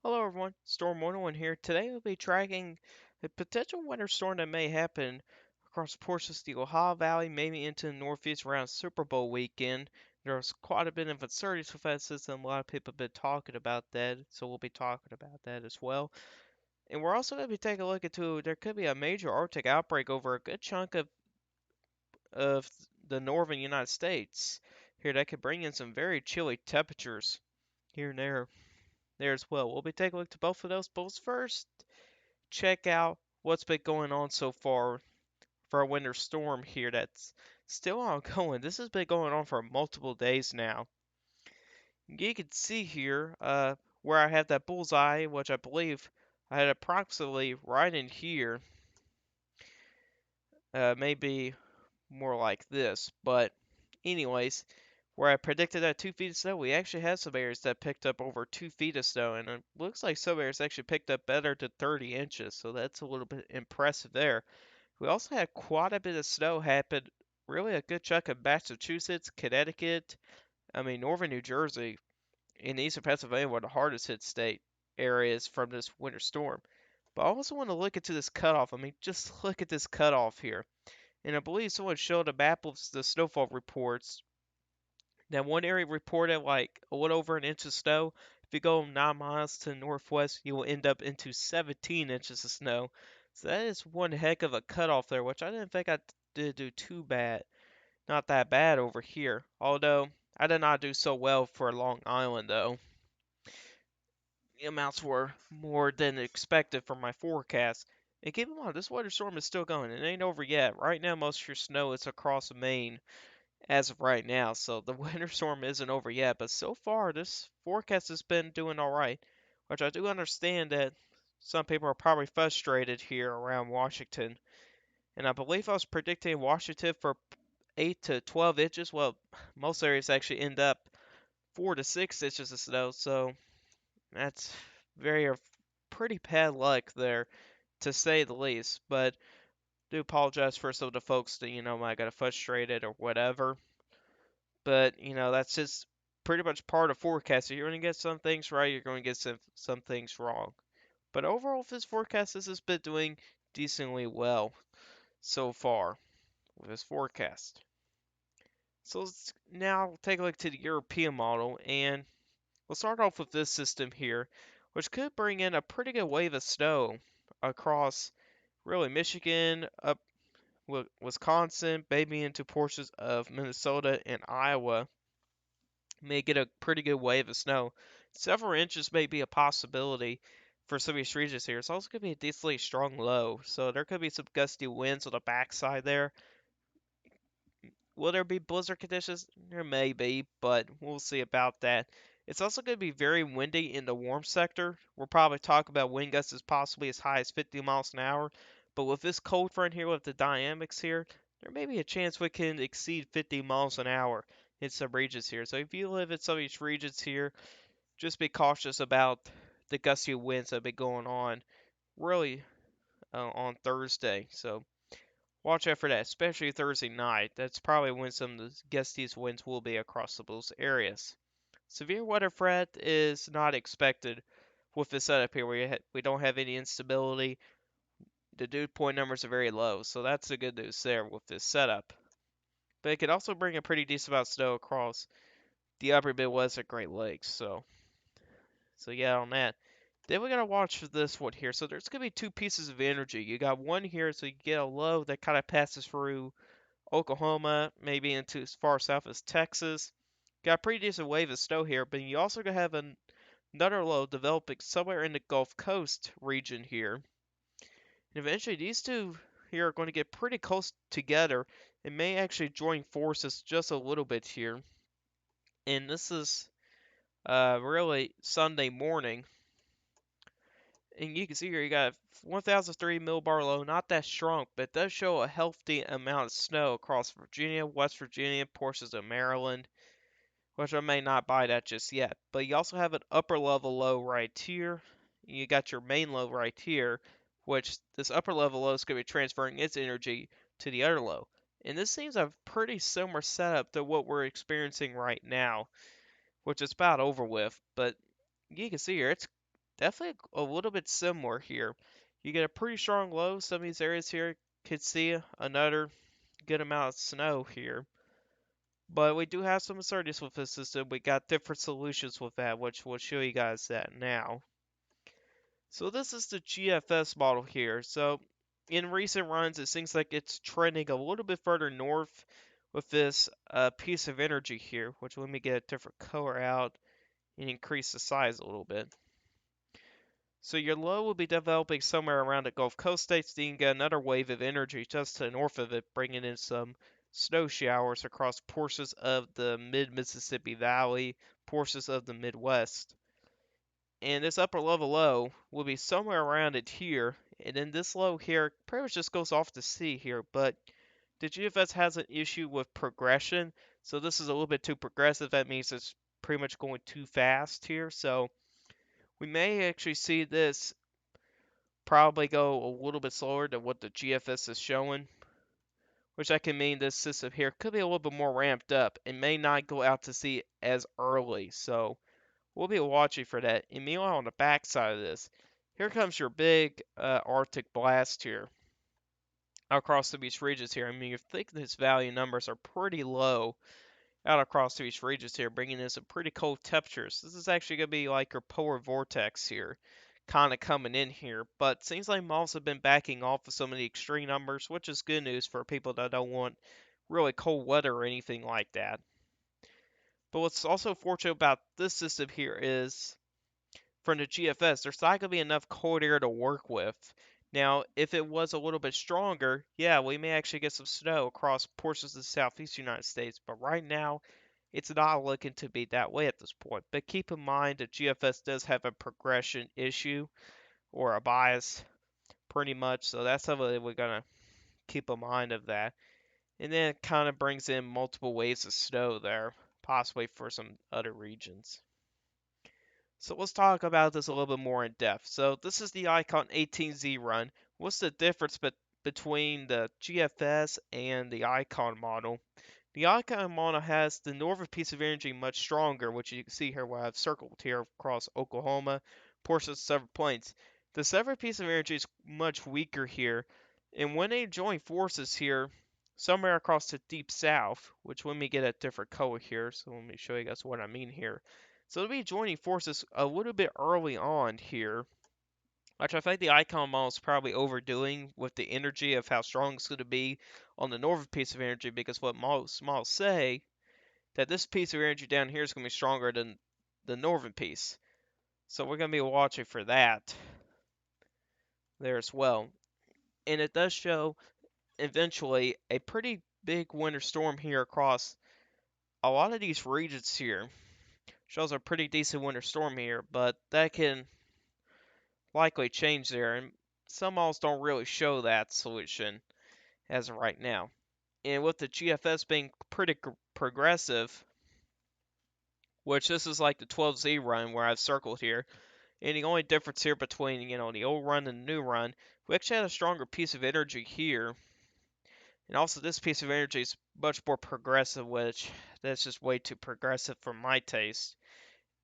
Hello everyone, Storm 101 here. Today we'll be tracking a potential winter storm that may happen across portions of the Ohio Valley, maybe into the Northeast around Super Bowl weekend. There's quite a bit of uncertainty with that system. A lot of people have been talking about that, so we'll be talking about that as well. And we're also going to be taking a look into there could be a major Arctic outbreak over a good chunk of the northern United States here that could bring in some very chilly temperatures here and there as well. We'll be taking a look to both of those. But first, check out what's been going on so far for a winter storm here that's still ongoing. This has been going on for multiple days now. You can see here where I have that bullseye, which I believe I had approximately right in here, maybe more like this. But anyways, where I predicted that 2 feet of snow, we actually had some areas that picked up over 2 feet of snow, and it looks like some areas actually picked up better to 30 inches, so that's a little bit impressive there. We also had quite a bit of snow happen, really a good chunk of Massachusetts, Connecticut, northern New Jersey, and eastern Pennsylvania were the hardest hit state areas from this winter storm. But I also want to look into this cutoff. Just look at this cutoff here. And I believe someone showed a map of the snowfall reports. Now, one area reported like a little over an inch of snow. If you go 9 miles to the northwest, you will end up into 17 inches of snow. So that is one heck of a cutoff there, which I didn't think I did do too bad. Not that bad over here. Although, I did not do so well for Long Island, though. The amounts were more than expected for my forecast. And keep in mind, this winter storm is still going. It ain't over yet. Right now, most of your snow is across Maine as of right now, so the winter storm isn't over yet. But so far, this forecast has been doing all right, which I do understand that some people are probably frustrated here around Washington. And I believe I was predicting Washington for 8 to 12 inches. Well, most areas actually end up 4 to 6 inches of snow, so that's very pretty bad luck there, to say the least. But do apologize for some of the folks that might get frustrated or whatever. But that's just pretty much part of forecasting. You're going to get some things right, you're going to get some things wrong. But overall, this forecast has been doing decently well so far with this forecast. So let's now take a look to the European model, and we'll start off with this system here, which could bring in a pretty good wave of snow across really Michigan, up Wisconsin, maybe into portions of Minnesota and Iowa. May get a pretty good wave of snow. Several inches may be a possibility for some of these regions here. It's also going to be a decently strong low, so there could be some gusty winds on the backside there. Will there be blizzard conditions? There may be, but we'll see about that. It's also going to be very windy in the warm sector. We'll probably talk about wind gusts as possibly as high as 50 miles an hour. But with this cold front here, with the dynamics here, there may be a chance we can exceed 50 miles an hour in some regions here. So if you live in some of these regions here, just be cautious about the gusty winds that have been going on really on Thursday. So watch out for that, especially Thursday night. That's probably when some of the gustiest winds will be across those areas. Severe weather threat is not expected with the setup here. We don't have any instability. The dew point numbers are very low, so that's the good news there with this setup. But it could also bring a pretty decent amount of snow across the upper Midwest and Great Lakes. So yeah, on that. Then we gotta watch for this one here. So there's gonna be two pieces of energy. You got one here, so you get a low that kind of passes through Oklahoma, maybe into as far south as Texas. Got a pretty decent wave of snow here, but you also gonna have another low developing somewhere in the Gulf Coast region here. And eventually these two here are going to get pretty close together and may actually join forces just a little bit here. And this is really Sunday morning. And you can see here you got 1003 millibar low, not that strong, but it does show a healthy amount of snow across Virginia, West Virginia, portions of Maryland, which I may not buy that just yet. But you also have an upper level low right here. You got your main low right here, which this upper level low is going to be transferring its energy to the other low. And this seems a pretty similar setup to what we're experiencing right now, which is about over with. But you can see here, it's definitely a little bit similar here. You get a pretty strong low. Some of these areas here could see another good amount of snow here. But we do have some uncertainties with this system. We got different solutions with that, which we'll show you guys that now. So this is the GFS model here. So in recent runs, it seems like it's trending a little bit further north with this piece of energy here, which let me get a different color out and increase the size a little bit. So your low will be developing somewhere around the Gulf Coast states. Then you get another wave of energy just to the north of it, bringing in some snow showers across portions of the mid-Mississippi Valley, portions of the Midwest. And this upper level low will be somewhere around it here. And then this low here pretty much just goes off to sea here. But the GFS has an issue with progression. So this is a little bit too progressive. That means it's pretty much going too fast here. So we may actually see this probably go a little bit slower than what the GFS is showing, which that can mean this system here could be a little bit more ramped up and may not go out to sea as early. So we'll be watching for that. And meanwhile, on the back side of this, here comes your big Arctic blast here across the beach regions here. I mean, you think these value numbers are pretty low out across the beach regions here, bringing in some pretty cold temperatures. This is actually going to be like your polar vortex here, kind of coming in here. But seems like malls have been backing off of some of the extreme numbers, which is good news for people that don't want really cold weather or anything like that. But what's also fortunate about this system here is from the GFS, there's not going to be enough cold air to work with. Now, if it was a little bit stronger, yeah, we may actually get some snow across portions of the southeast United States. But right now, it's not looking to be that way at this point. But keep in mind that GFS does have a progression issue or a bias, pretty much. So that's something we're going to keep in mind of that. And then it kind of brings in multiple waves of snow there, possibly for some other regions. So let's talk about this a little bit more in depth. So this is the Icon 18Z run. What's the difference between the GFS and the Icon model? The Icon model has the northern piece of energy much stronger, which you can see here where I've circled here across Oklahoma, portions of several plains. The southern piece of energy is much weaker here, and when they join forces here, somewhere across the deep south, which let me get a different color here, so let me show you guys what I mean here. So they'll be joining forces a little bit early on here, which I think the Icon model is probably overdoing with the energy of how strong it's going to be on the northern piece of energy, because what most models say that this piece of energy down here is going to be stronger than the northern piece. So we're going to be watching for that there as well. And it does show eventually a pretty big winter storm here across a lot of these regions here. Shows a pretty decent winter storm here, but that can likely change there. And some models don't really show that solution as of right now. And with the GFS being pretty progressive, which this is like the 12Z run where I've circled here, and the only difference here between, the old run and the new run, we actually had a stronger piece of energy here. And also this piece of energy is much more progressive, which that's just way too progressive for my taste.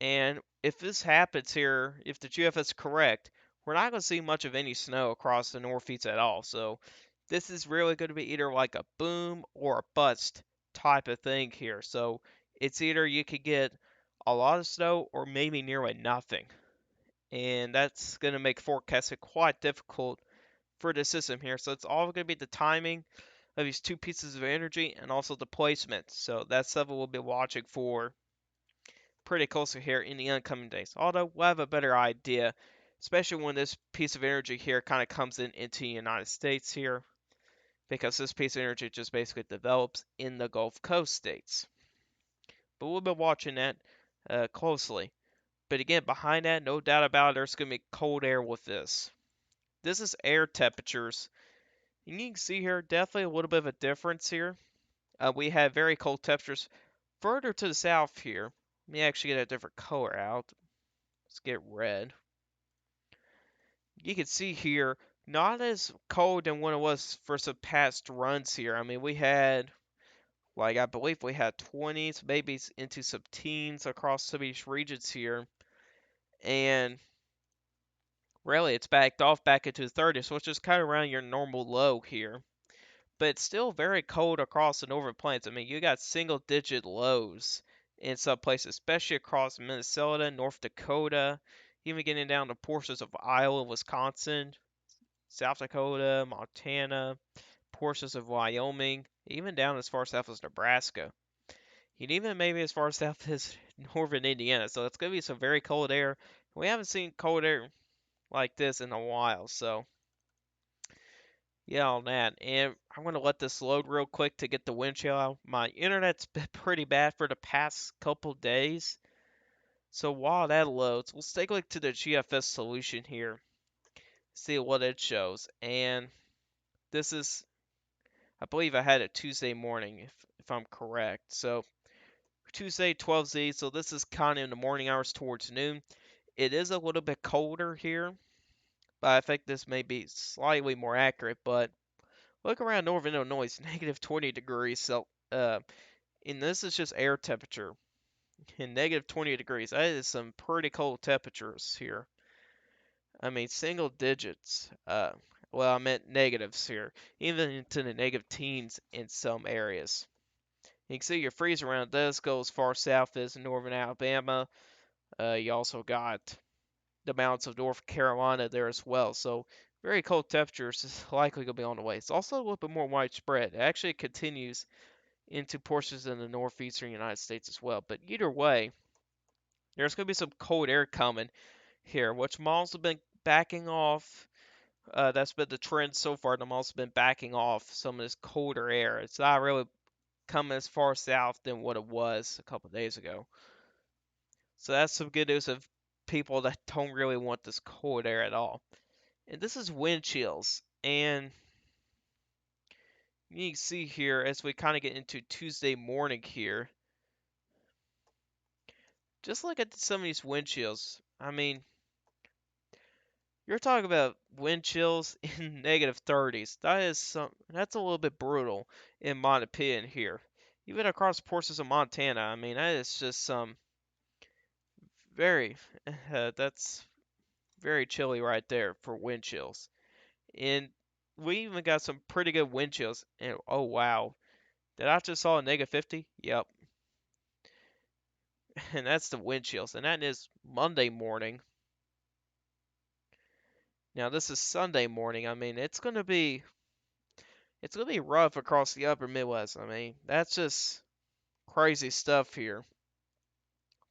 And if this happens here, if the GFS is correct, we're not going to see much of any snow across the Northeast at all. So this is really going to be either like a boom or a bust type of thing here. So it's either you could get a lot of snow or maybe nearly nothing. And that's going to make forecasting quite difficult for the system here. So it's all going to be the timing of these two pieces of energy and also the placement. So that's something we'll be watching for pretty closely here in the oncoming days. Although we'll have a better idea, especially when this piece of energy here kind of comes into the United States here, because this piece of energy just basically develops in the Gulf Coast states. But we'll be watching that closely. But again, behind that, no doubt about it, there's going to be cold air with this. This is air temperatures. And you can see here, definitely a little bit of a difference here. We have very cold temperatures further to the south here. Let me actually get a different color out. Let's get red. You can see here, not as cold than when it was for some past runs here. I mean, we had, like, I believe we had 20s, maybe into some teens across some of these regions here. And Really, it's backed off back into the 30s, which is kind of around your normal low here. But it's still very cold across the northern plains. I mean, you got single digit lows in some places, especially across Minnesota, North Dakota, even getting down to portions of Iowa, Wisconsin, South Dakota, Montana, portions of Wyoming, even down as far south as Nebraska. And even maybe as far south as northern Indiana. So it's going to be some very cold air. We haven't seen cold air like this in a while. So yeah, on that. And I'm going to let this load real quick to get the wind chill out. My internet's been pretty bad for the past couple days. So while that loads, let's take a look to the GFS solution here. See what it shows. And this is, I believe I had it Tuesday morning, if I'm correct. So Tuesday 12Z, so this is kind of in the morning hours towards noon. It is a little bit colder here, but I think this may be slightly more accurate. But look around northern Illinois, negative 20 degrees. So, and this is just air temperature. And negative 20 degrees. That is some pretty cold temperatures here. I mean, single digits. Well, I meant negatives here. Even into the negative teens in some areas. You can see your freeze around does go as far south as northern Alabama. You also got the mountains of North Carolina there as well. So very cold temperatures is likely going to be on the way. It's also a little bit more widespread. It actually continues into portions in the northeastern United States as well. But either way, there's going to be some cold air coming here, which malls have been backing off. That's been the trend so far. The malls have been backing off some of this colder air. It's not really coming as far south than what it was a couple days ago. So that's some good news of people that don't really want this cold air at all. And this is wind chills. And you can see here as we kind of get into Tuesday morning here, just look at some of these wind chills. I mean, you're talking about wind chills in negative 30s. That's a little bit brutal in my opinion here. Even across portions of Montana, I mean, that is just some very that's very chilly right there for wind chills. And we even got some pretty good wind chills. And oh wow, did I just saw a negative 50? Yep. And that's the wind chills. And that is Monday morning. Now this is Sunday morning. I mean, it's gonna be rough across the upper Midwest. I mean, that's just crazy stuff here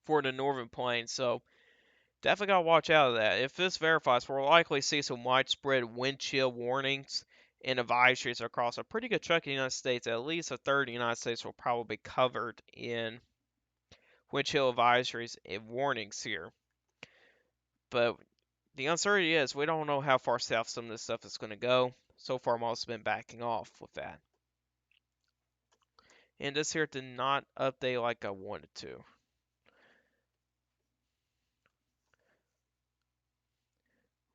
for the northern plains. So definitely gotta watch out of that. If this verifies, we'll likely see some widespread wind chill warnings and advisories across a pretty good chunk of the United States. At least a third of the United States will probably be covered in wind chill advisories and warnings here. But the uncertainty is we don't know how far south some of this stuff is going to go. So far, most have been backing off with that. And this here did not update like I wanted to.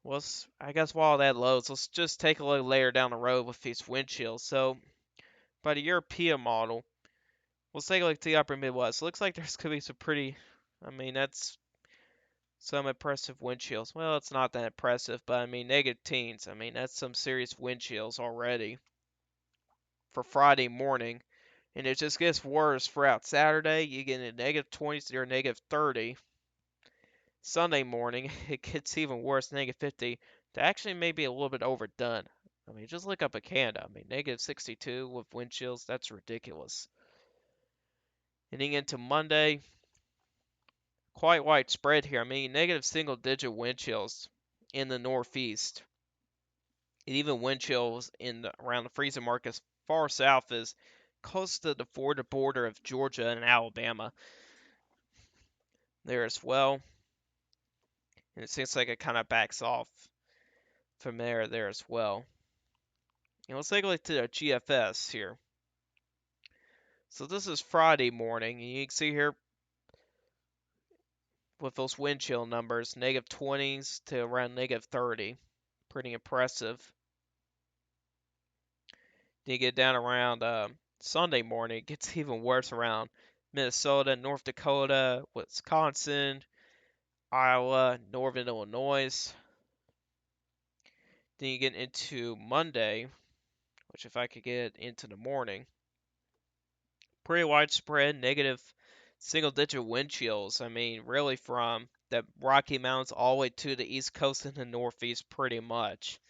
Well, I guess while that loads, let's just take a little layer down the road with these wind chills. So, by the European model, let's take a look at the upper Midwest. Looks like there's going to be some pretty, I mean, that's some impressive wind chills. Well, it's not that impressive, but I mean, negative teens. I mean, that's some serious wind chills already for Friday morning. And it just gets worse throughout Saturday. You get into negative 20s or negative 30. Sunday morning, it gets even worse, negative 50. To actually maybe a little bit overdone. I mean, just look up at Canada. I mean, negative 62 with wind chills. That's ridiculous. Heading into Monday, quite widespread here. I mean, negative single digit wind chills in the northeast. And even wind chills around the freezing mark as far south as close to the border of Georgia and Alabama there as well. And it seems like it kind of backs off from there as well. And let's take a look to the GFS here. So this is Friday morning, and you can see here with those wind chill numbers, negative 20s to around negative 30. Pretty impressive. Then you get down around Sunday morning, it gets even worse around Minnesota, North Dakota, Wisconsin, Iowa, Northern Illinois. Then you get into Monday, which if I could get into the morning, pretty widespread negative single-digit wind chills. I mean, really from the Rocky Mountains all the way to the East Coast and the Northeast, pretty much.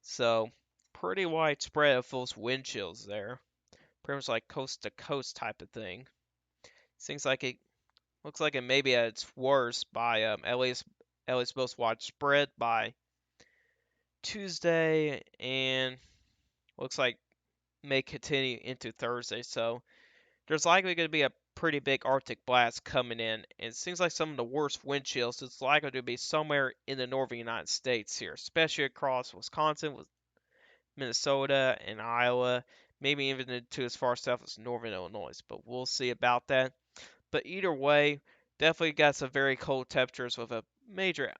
So, pretty widespread of those wind chills there. Pretty much like coast to coast type of thing. Seems like it looks like it may be at its worst by at least most widespread by Tuesday, and looks like may continue into Thursday. So there's likely going to be a pretty big Arctic blast coming in, and it seems like some of the worst wind chills is likely to be somewhere in the northern United States here, especially across Wisconsin, Minnesota, and Iowa, maybe even into as far south as northern Illinois. But we'll see about that. But either way, definitely got some very cold temperatures with a major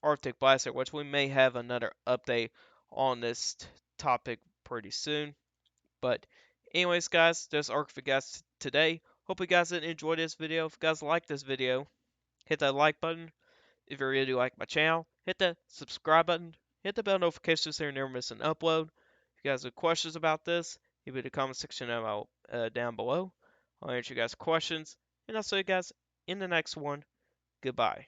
Arctic blast, which we may have another update on this topic pretty soon. But anyways, guys, that's Arc for guys today. Hope you guys did enjoy this video. If you guys like this video, hit that like button. If you really do like my channel, hit that subscribe button. Hit the bell notification so you never miss an upload. If you guys have questions about this, leave it in the comment section down below. I'll answer you guys' questions. And I'll see you guys in the next one. Goodbye.